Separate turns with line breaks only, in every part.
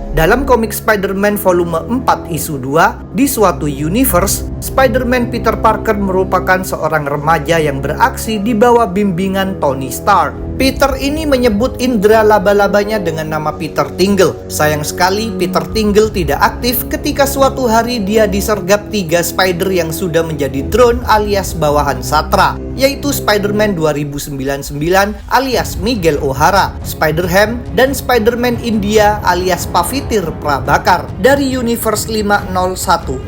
Dalam komik Spider-Man volume 4 isu 2, di suatu universe, Spider-Man Peter Parker merupakan seorang remaja yang beraksi di bawah bimbingan Tony Stark. Peter ini menyebut indera laba-labanya dengan nama Peter Tingle. Sayang sekali Peter Tingle tidak aktif ketika suatu hari dia disergap 3 spider yang sudah menjadi drone alias bawahan Satra, yaitu Spider-Man 2099 alias Miguel O'Hara, Spider-Ham, dan Spider-Man India alias Pavitir Prabhakar dari Universe 5010.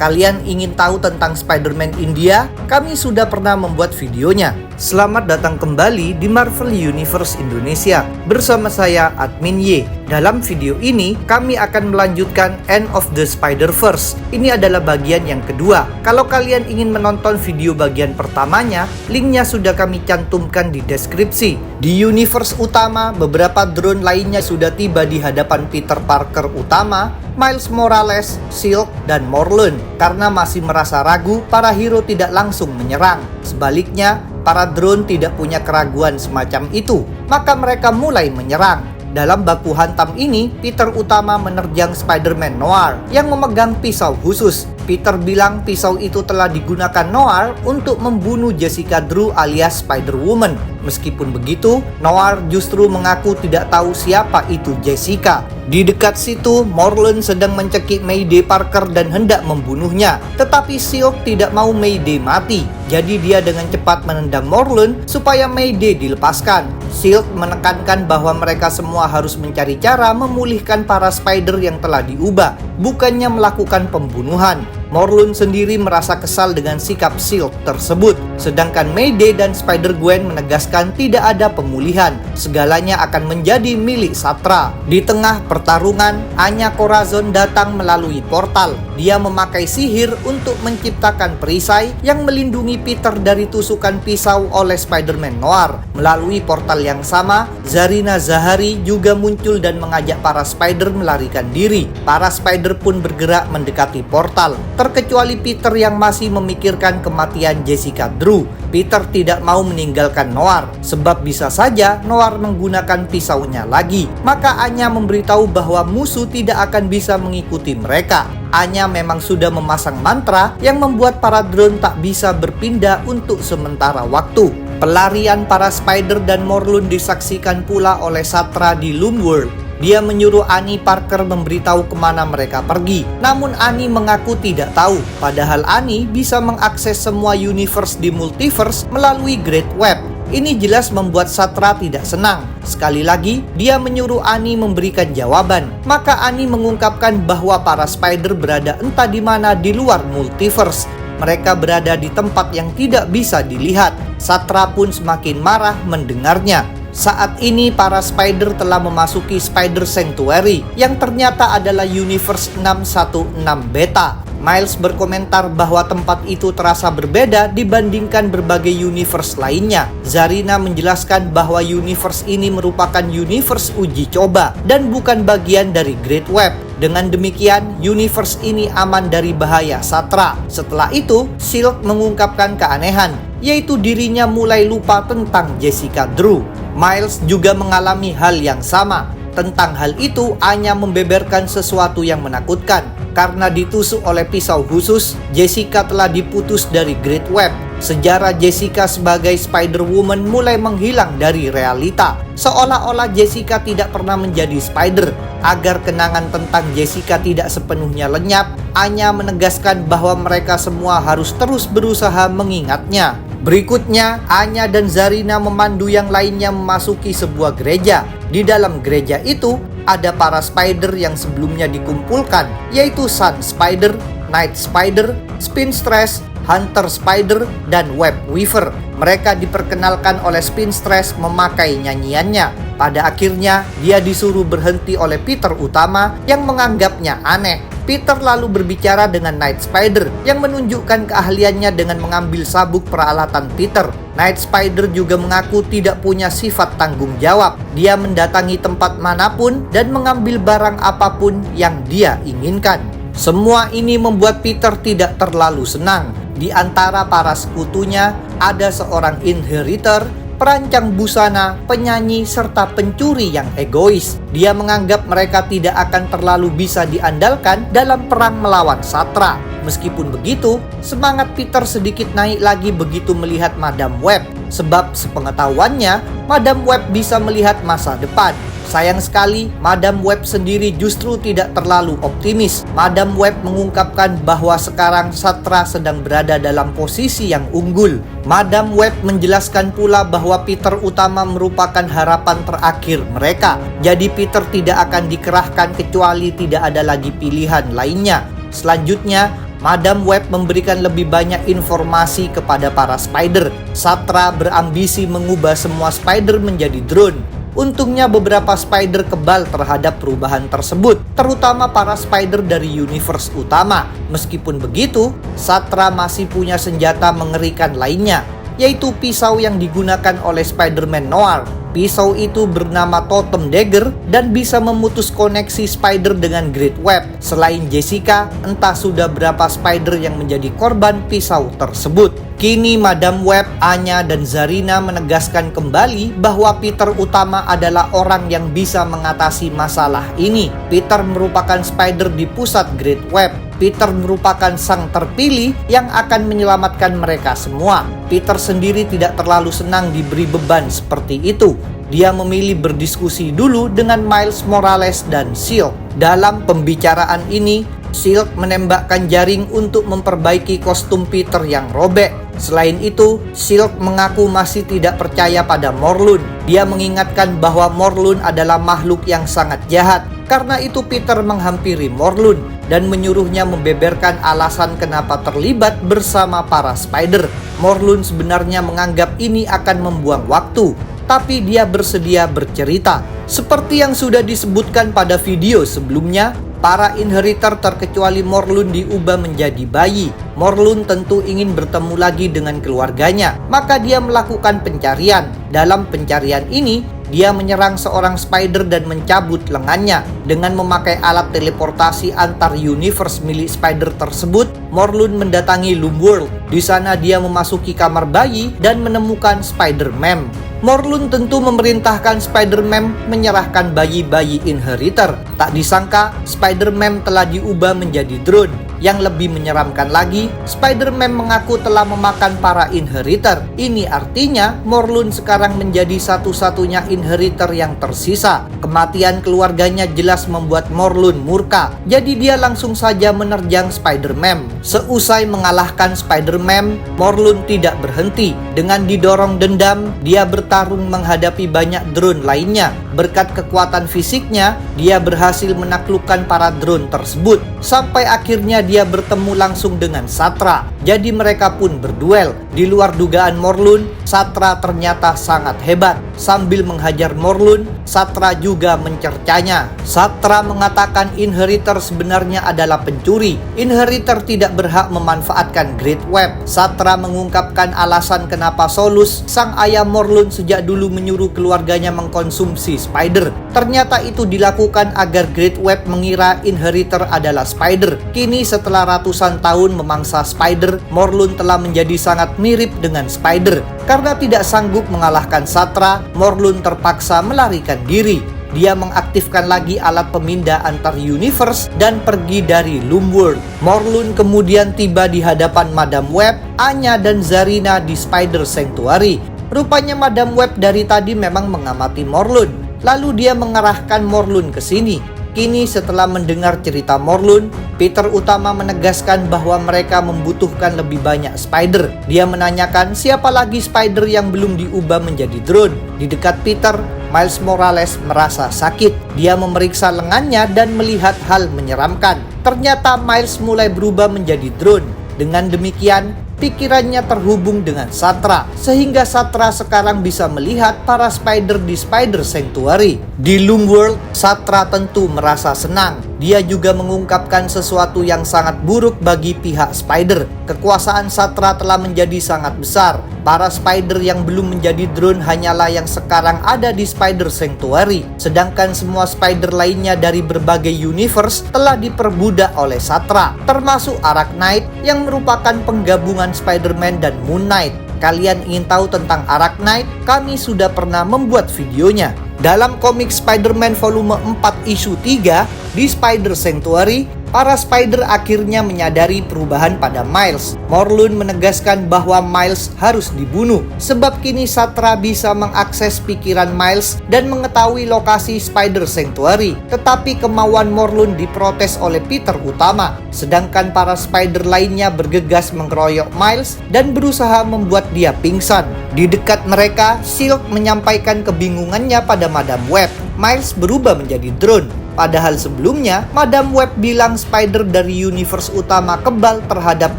Kalian ingin tahu tentang Spider-Man India? Kami sudah pernah membuat videonya. Selamat datang kembali di Marvel Universe Indonesia bersama saya Admin Y. Dalam video ini kami akan melanjutkan End of the Spider-Verse. Ini adalah bagian yang kedua. Kalau kalian ingin menonton video bagian pertamanya, linknya sudah kami cantumkan di deskripsi. Di universe utama, beberapa drone lainnya sudah tiba di hadapan Peter Parker utama, Miles Morales, Silk, dan Morlun. Karena masih merasa ragu, para hero tidak langsung menyerang. Sebaliknya, para drone tidak punya keraguan semacam itu, maka mereka mulai menyerang. Dalam baku hantam ini, Peter utama menerjang Spider-Man Noir yang memegang pisau khusus. Peter bilang pisau itu telah digunakan Noir untuk membunuh Jessica Drew alias Spider-Woman. Meskipun begitu, Noir justru mengaku tidak tahu siapa itu Jessica. Di dekat situ, Morlun sedang mencekik Mayday Parker dan hendak membunuhnya. Tetapi Silk tidak mau Mayday mati. Jadi dia dengan cepat menendang Morlun supaya Mayday dilepaskan. Silk menekankan bahwa mereka semua harus mencari cara memulihkan para spider yang telah diubah, bukannya melakukan pembunuhan. Morlun sendiri merasa kesal dengan sikap Silk tersebut, sedangkan Mayday dan Spider-Gwen menegaskan tidak ada pemulihan, segalanya akan menjadi milik Satra. Di tengah pertarungan, Anya Corazon datang melalui portal. Dia memakai sihir untuk menciptakan perisai yang melindungi Peter dari tusukan pisau oleh Spider-Man Noir. Melalui portal yang sama, Zarina Zahari juga muncul dan mengajak para spider melarikan diri. Para spider pun bergerak mendekati portal, terkecuali Peter yang masih memikirkan kematian Jessica Drew. Peter tidak mau meninggalkan Noir, sebab bisa saja Noir menggunakan pisaunya lagi. Maka Anya memberitahu bahwa musuh tidak akan bisa mengikuti mereka. Anya memang sudah memasang mantra yang membuat para drone tak bisa berpindah untuk sementara waktu. Pelarian para spider dan Morlun disaksikan pula oleh Satra di Loom World. Dia menyuruh Annie Parker memberitahu kemana mereka pergi. Namun Annie mengaku tidak tahu. Padahal Annie bisa mengakses semua universe di multiverse melalui Great Web. Ini jelas membuat Satra tidak senang. Sekali lagi, dia menyuruh Annie memberikan jawaban. Maka Annie mengungkapkan bahwa para spider berada entah di mana di luar multiverse. Mereka berada di tempat yang tidak bisa dilihat. Satra pun semakin marah mendengarnya. Saat ini para spider telah memasuki Spider Sanctuary yang ternyata adalah Universe 616 Beta. Miles berkomentar bahwa tempat itu terasa berbeda dibandingkan berbagai universe lainnya. Zarina menjelaskan bahwa universe ini merupakan universe uji coba dan bukan bagian dari Great Web. Dengan demikian, universe ini aman dari bahaya Satra. Setelah itu, Silk mengungkapkan keanehan, yaitu dirinya mulai lupa tentang Jessica Drew. Miles juga mengalami hal yang sama. Tentang hal itu, Anya membeberkan sesuatu yang menakutkan. Karena ditusuk oleh pisau khusus, Jessica telah diputus dari Great Web. Sejarah Jessica sebagai Spider-Woman mulai menghilang dari realita. Seolah-olah Jessica tidak pernah menjadi spider. Agar kenangan tentang Jessica tidak sepenuhnya lenyap, Anya menegaskan bahwa mereka semua harus terus berusaha mengingatnya. Berikutnya, Anya dan Zarina memandu yang lainnya memasuki sebuah gereja. Di dalam gereja itu, ada para spider yang sebelumnya dikumpulkan, yaitu Sun Spider, Night Spider, Spinstress, Hunter Spider, dan Web Weaver. Mereka diperkenalkan oleh Spinstress memakai nyanyiannya. Pada akhirnya, dia disuruh berhenti oleh Peter utama yang menganggapnya aneh. Peter lalu berbicara dengan Night Spider yang menunjukkan keahliannya dengan mengambil sabuk peralatan Peter. Night Spider juga mengaku tidak punya sifat tanggung jawab. Dia mendatangi tempat manapun dan mengambil barang apapun yang dia inginkan. Semua ini membuat Peter tidak terlalu senang. Di antara para sekutunya ada seorang inheritor, perancang busana, penyanyi, serta pencuri yang egois. Dia menganggap mereka tidak akan terlalu bisa diandalkan dalam perang melawan Satra. Meskipun begitu, semangat Peter sedikit naik lagi begitu melihat Madam Web. Sebab sepengetahuannya, Madam Web bisa melihat masa depan. Sayang sekali, Madam Web sendiri justru tidak terlalu optimis. Madam Web mengungkapkan bahwa sekarang Satra sedang berada dalam posisi yang unggul. Madam Web menjelaskan pula bahwa Peter Utama merupakan harapan terakhir mereka. Jadi Peter tidak akan dikerahkan kecuali tidak ada lagi pilihan lainnya. Selanjutnya, Madam Web memberikan lebih banyak informasi kepada para spider. Satra berambisi mengubah semua spider menjadi drone. Untungnya beberapa spider kebal terhadap perubahan tersebut, terutama para spider dari universe utama. Meskipun begitu, Satra masih punya senjata mengerikan lainnya, yaitu pisau yang digunakan oleh Spider-Man Noir. Pisau itu bernama Totem Dagger dan bisa memutus koneksi spider dengan Great Web. Selain Jessica, entah sudah berapa spider yang menjadi korban pisau tersebut. Kini Madam Web, Anya, dan Zarina menegaskan kembali bahwa Peter Utama adalah orang yang bisa mengatasi masalah ini. Peter merupakan spider di pusat Great Web. Peter merupakan sang terpilih yang akan menyelamatkan mereka semua. Peter sendiri tidak terlalu senang diberi beban seperti itu. Dia memilih berdiskusi dulu dengan Miles Morales dan Silk. Dalam pembicaraan ini, Silk menembakkan jaring untuk memperbaiki kostum Peter yang robek. Selain itu, Silk mengaku masih tidak percaya pada Morlun. Dia mengingatkan bahwa Morlun adalah makhluk yang sangat jahat. Karena itu Peter menghampiri Morlun dan menyuruhnya membeberkan alasan kenapa terlibat bersama para spider. Morlun sebenarnya menganggap ini akan membuang waktu, tapi dia bersedia bercerita. Seperti yang sudah disebutkan pada video sebelumnya, para inheritor terkecuali Morlun diubah menjadi bayi. Morlun tentu ingin bertemu lagi dengan keluarganya, maka dia melakukan pencarian. Dalam pencarian ini, dia menyerang seorang spider dan mencabut lengannya. Dengan memakai alat teleportasi antar universe milik spider tersebut, Morlun mendatangi Loomworld. Di sana dia memasuki kamar bayi dan menemukan Spider-Man. Morlun tentu memerintahkan Spider-Man menyerahkan bayi-bayi inheritor. Tak disangka, Spider-Man telah diubah menjadi drone. Yang lebih menyeramkan lagi, Spider-Man mengaku telah memakan para inheritor. Ini artinya Morlun sekarang menjadi satu-satunya inheritor yang tersisa. Kematian keluarganya jelas membuat Morlun murka. Jadi dia langsung saja menerjang Spider-Man. Seusai mengalahkan Spider-Man, Morlun tidak berhenti. Dengan didorong dendam, dia bertarung menghadapi banyak drone lainnya. Berkat kekuatan fisiknya, dia berhasil menaklukkan para drone tersebut. Sampai akhirnya dia bertemu langsung dengan Satra. Jadi mereka pun berduel. Di luar dugaan Morlun, Satra ternyata sangat hebat. Sambil menghajar Morlun, Satra juga mencercanya. Satra mengatakan inheritor sebenarnya adalah pencuri. Inheritor tidak berhak memanfaatkan Great Web. Satra mengungkapkan alasan kenapa Solus, sang ayah Morlun, sejak dulu menyuruh keluarganya mengkonsumsi spider. Ternyata itu dilakukan agar Great Web mengira inheritor adalah spider. Kini setelah ratusan tahun memangsa spider, Morlun telah menjadi sangat mirip dengan spider. Karena tidak sanggup mengalahkan Satra, Morlun terpaksa melarikan diri. Dia mengaktifkan lagi alat pemindah antar universe dan pergi dari Loomworld. Morlun kemudian tiba di hadapan Madam Web, Anya, dan Zarina di Spider Sanctuary. Rupanya Madam Web dari tadi memang mengamati Morlun. Lalu dia mengarahkan Morlun ke sini. Kini setelah mendengar cerita Morlun, Peter Utama menegaskan bahwa mereka membutuhkan lebih banyak spider. Dia menanyakan siapa lagi spider yang belum diubah menjadi drone. Di dekat Peter, Miles Morales merasa sakit. Dia memeriksa lengannya dan melihat hal menyeramkan. Ternyata Miles mulai berubah menjadi drone. Dengan demikian, pikirannya terhubung dengan Satra, sehingga Satra sekarang bisa melihat para spider di Spider Sanctuary. Di Loomworld, Satra tentu merasa senang. Dia juga mengungkapkan sesuatu yang sangat buruk bagi pihak spider. Kekuasaan Satra telah menjadi sangat besar. Para spider yang belum menjadi drone hanyalah yang sekarang ada di Spider Sanctuary. Sedangkan semua spider lainnya dari berbagai universe telah diperbudak oleh Satra, termasuk Arachnite yang merupakan penggabungan Spider-Man dan Moon Knight. Kalian ingin tahu tentang Arachnid? Kami sudah pernah membuat videonya. Dalam komik Spider-Man volume 4 issue 3 di Spider Sanctuary, para Spider akhirnya menyadari perubahan pada Miles. Morlun menegaskan bahwa Miles harus dibunuh, sebab kini Satra bisa mengakses pikiran Miles dan mengetahui lokasi Spider Sanctuary. Tetapi kemauan Morlun diprotes oleh Peter utama, sedangkan para Spider lainnya bergegas mengeroyok Miles dan berusaha membuat dia pingsan. Di dekat mereka, Silk menyampaikan kebingungannya pada Madam Web. Miles berubah menjadi drone. Padahal sebelumnya, Madam Web bilang Spider dari universe utama kebal terhadap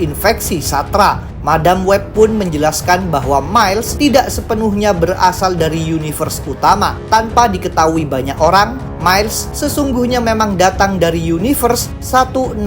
infeksi Satra. Madam Web pun menjelaskan bahwa Miles tidak sepenuhnya berasal dari universe utama. Tanpa diketahui banyak orang, Miles sesungguhnya memang datang dari universe 1610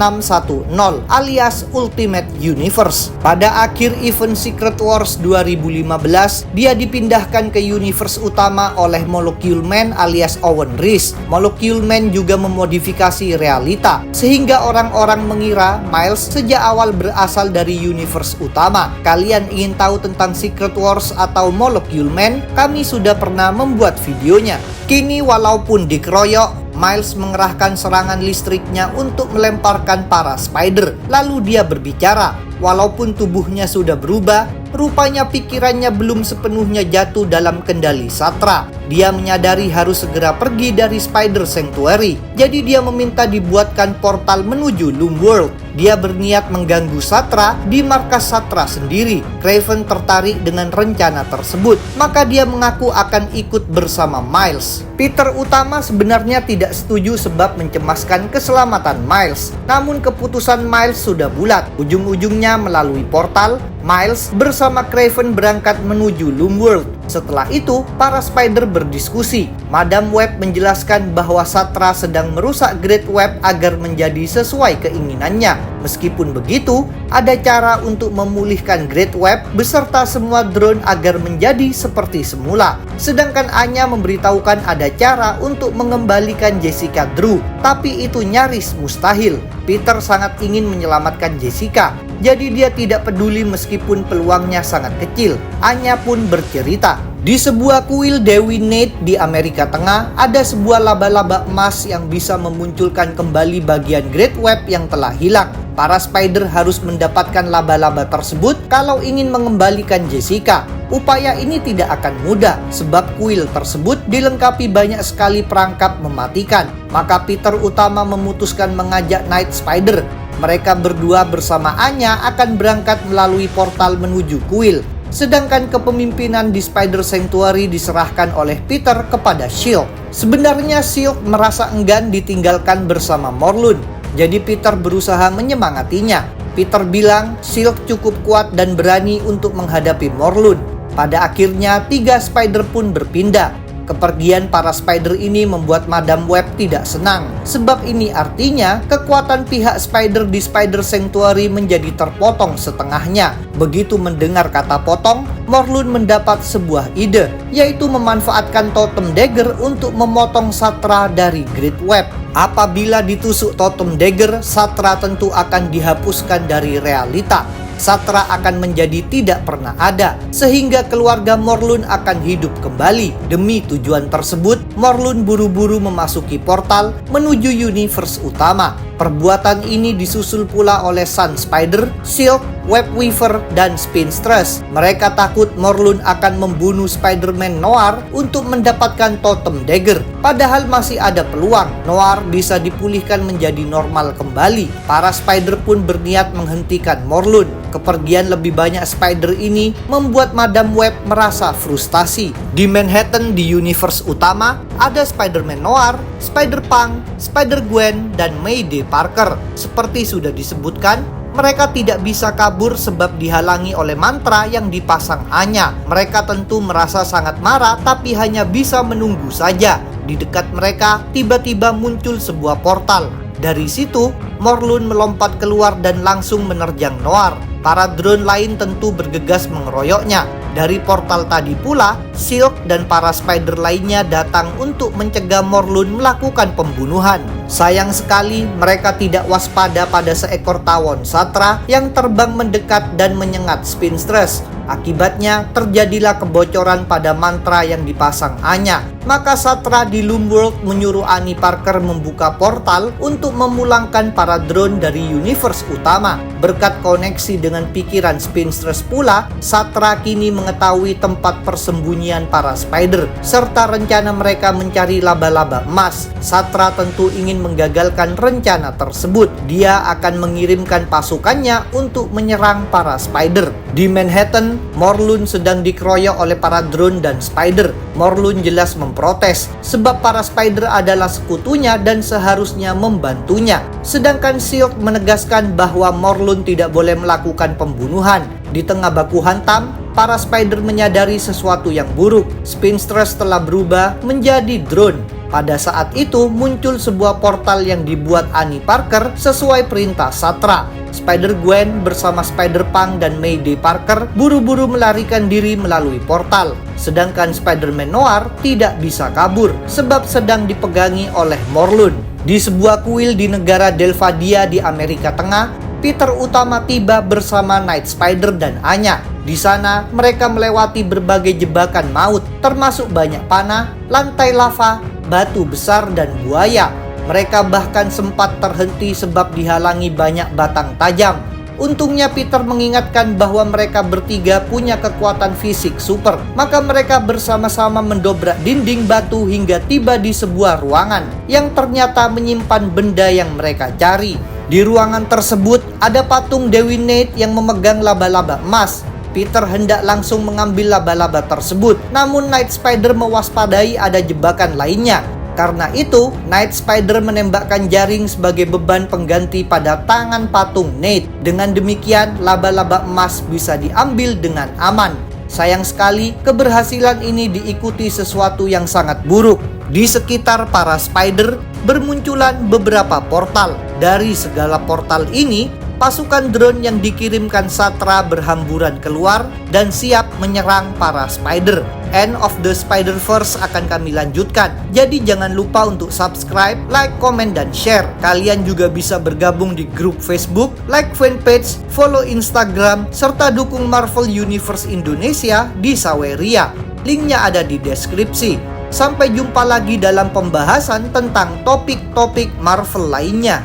alias Ultimate Universe. Pada akhir event Secret Wars 2015, dia dipindahkan ke universe utama oleh Molecule Man alias Owen Reese. Molecule Man juga memodifikasi realita, sehingga orang-orang mengira Miles sejak awal berasal dari universe utama. Kalian ingin tahu tentang Secret Wars atau Molecule Man? Kami sudah pernah membuat videonya. Kini walaupun dikeroyok, Miles mengerahkan serangan listriknya untuk melemparkan para Spider. Lalu dia berbicara. Walaupun tubuhnya sudah berubah, rupanya pikirannya belum sepenuhnya jatuh dalam kendali Satra. Dia menyadari harus segera pergi dari Spider Sanctuary. Jadi dia meminta dibuatkan portal menuju Loom World. Dia berniat mengganggu Satra di markas Satra sendiri. Kraven tertarik dengan rencana tersebut, maka dia mengaku akan ikut bersama Miles. Peter utama sebenarnya tidak setuju sebab mencemaskan keselamatan Miles. Namun keputusan Miles sudah bulat. Ujung-ujungnya melalui portal, Miles bersama Kraven berangkat menuju Loom World. Setelah itu, para Spider berdiskusi. Madam Web menjelaskan bahwa Satra sedang merusak Great Web agar menjadi sesuai keinginannya. Meskipun begitu, ada cara untuk memulihkan Great Web beserta semua drone agar menjadi seperti semula. Sedangkan Anya memberitahukan ada cara untuk mengembalikan Jessica Drew, tapi itu nyaris mustahil. Peter sangat ingin menyelamatkan Jessica, jadi dia tidak peduli meskipun peluangnya sangat kecil. Anya pun bercerita, di sebuah kuil Dewi Nate di Amerika Tengah, ada sebuah laba-laba emas yang bisa memunculkan kembali bagian Great Web yang telah hilang. Para Spider harus mendapatkan laba-laba tersebut kalau ingin mengembalikan Jessica. Upaya ini tidak akan mudah, sebab kuil tersebut dilengkapi banyak sekali perangkap mematikan. Maka Peter utama memutuskan mengajak Night Spider. Mereka berdua bersama Anya akan berangkat melalui portal menuju kuil. Sedangkan kepemimpinan di Spider Sanctuary diserahkan oleh Peter kepada Silk. Sebenarnya Silk merasa enggan ditinggalkan bersama Morlun, jadi Peter berusaha menyemangatinya. Peter bilang Silk cukup kuat dan berani untuk menghadapi Morlun. Pada akhirnya 3 Spider pun berpindah. Kepergian para Spider ini membuat Madam Web tidak senang, sebab ini artinya kekuatan pihak Spider di Spider Sanctuary menjadi terpotong setengahnya. Begitu mendengar kata potong, Morlun mendapat sebuah ide, yaitu memanfaatkan totem dagger untuk memotong Satra dari Great Web. Apabila ditusuk totem dagger, Satra tentu akan dihapuskan dari realita. Satra akan menjadi tidak pernah ada, sehingga keluarga Morlun akan hidup kembali. Demi tujuan tersebut, Morlun buru-buru memasuki portal menuju universe utama. Perbuatan ini disusul pula oleh Sun Spider, Silk, Webweaver, dan Spinstress. Mereka takut Morlun akan membunuh Spider-Man Noir untuk mendapatkan totem dagger. Padahal masih ada peluang Noir bisa dipulihkan menjadi normal kembali. Para Spider pun berniat menghentikan Morlun. Kepergian lebih banyak Spider ini membuat Madam Web merasa frustasi. Di Manhattan di universe utama, ada Spider-Man Noir, Spider-Punk, Spider-Gwen, dan Mayday Parker. Seperti sudah disebutkan, mereka tidak bisa kabur sebab dihalangi oleh mantra yang dipasang Anya. Mereka tentu merasa sangat marah tapi hanya bisa menunggu saja. Di dekat mereka tiba-tiba muncul sebuah portal. Dari situ, Morlun melompat keluar dan langsung menerjang Noir. Para drone lain tentu bergegas mengeroyoknya. Dari portal tadi pula, Silk dan para Spider lainnya datang untuk mencegah Morlun melakukan pembunuhan. Sayang sekali mereka tidak waspada pada seekor tawon Satra yang terbang mendekat dan menyengat Spinstress. Akibatnya terjadilah kebocoran pada mantra yang dipasang Anya. Maka Satra di Loomworld menyuruh Annie Parker membuka portal untuk memulangkan para drone dari universe utama. Berkat koneksi dengan pikiran Spinstress pula, Satra kini mengetahui tempat persembunyian para spider serta rencana mereka mencari laba-laba emas. Satra tentu ingin menggagalkan rencana tersebut. Dia akan mengirimkan pasukannya untuk menyerang para spider. Di Manhattan, Morlun sedang dikeroyok oleh para drone dan spider. Morlun jelas memprotes sebab para spider adalah sekutunya dan seharusnya membantunya. Sedangkan Silk menegaskan bahwa Morlun tidak boleh melakukan pembunuhan. Di tengah baku hantam, para spider menyadari sesuatu yang buruk. Spinstress telah berubah menjadi drone. Pada saat itu muncul sebuah portal yang dibuat Annie Parker sesuai perintah Satra. Spider-Gwen bersama Spider-Punk dan Mayday Parker buru-buru melarikan diri melalui portal. Sedangkan Spider-Man Noir tidak bisa kabur sebab sedang dipegangi oleh Morlun. Di sebuah kuil di negara Delvadia di Amerika Tengah, Peter utama tiba bersama Night Spider dan Anya. Di sana mereka melewati berbagai jebakan maut, termasuk banyak panah, lantai lava, batu besar dan buaya. Mereka bahkan sempat terhenti sebab dihalangi banyak batang tajam. Untungnya Peter mengingatkan bahwa mereka bertiga punya kekuatan fisik super. Maka mereka bersama-sama mendobrak dinding batu hingga tiba di sebuah ruangan yang ternyata menyimpan benda yang mereka cari. Di ruangan tersebut ada patung Dewi Nate yang memegang laba-laba emas. Peter hendak langsung mengambil laba-laba tersebut, namun Night Spider mewaspadai ada jebakan lainnya. Karena itu, Night Spider menembakkan jaring sebagai beban pengganti pada tangan patung Nate. Dengan demikian, laba-laba emas bisa diambil dengan aman. Sayang sekali, keberhasilan ini diikuti sesuatu yang sangat buruk. Di sekitar para spider, bermunculan beberapa portal. Dari segala portal ini, pasukan drone yang dikirimkan Satra berhamburan keluar dan siap menyerang para spider. End of the Spider-Verse akan kami lanjutkan. Jadi jangan lupa untuk subscribe, like, komen, dan share. Kalian juga bisa bergabung di grup Facebook, like fanpage, follow Instagram, serta dukung Marvel Universe Indonesia di Saweria. Linknya ada di deskripsi. Sampai jumpa lagi dalam pembahasan tentang topik-topik Marvel lainnya.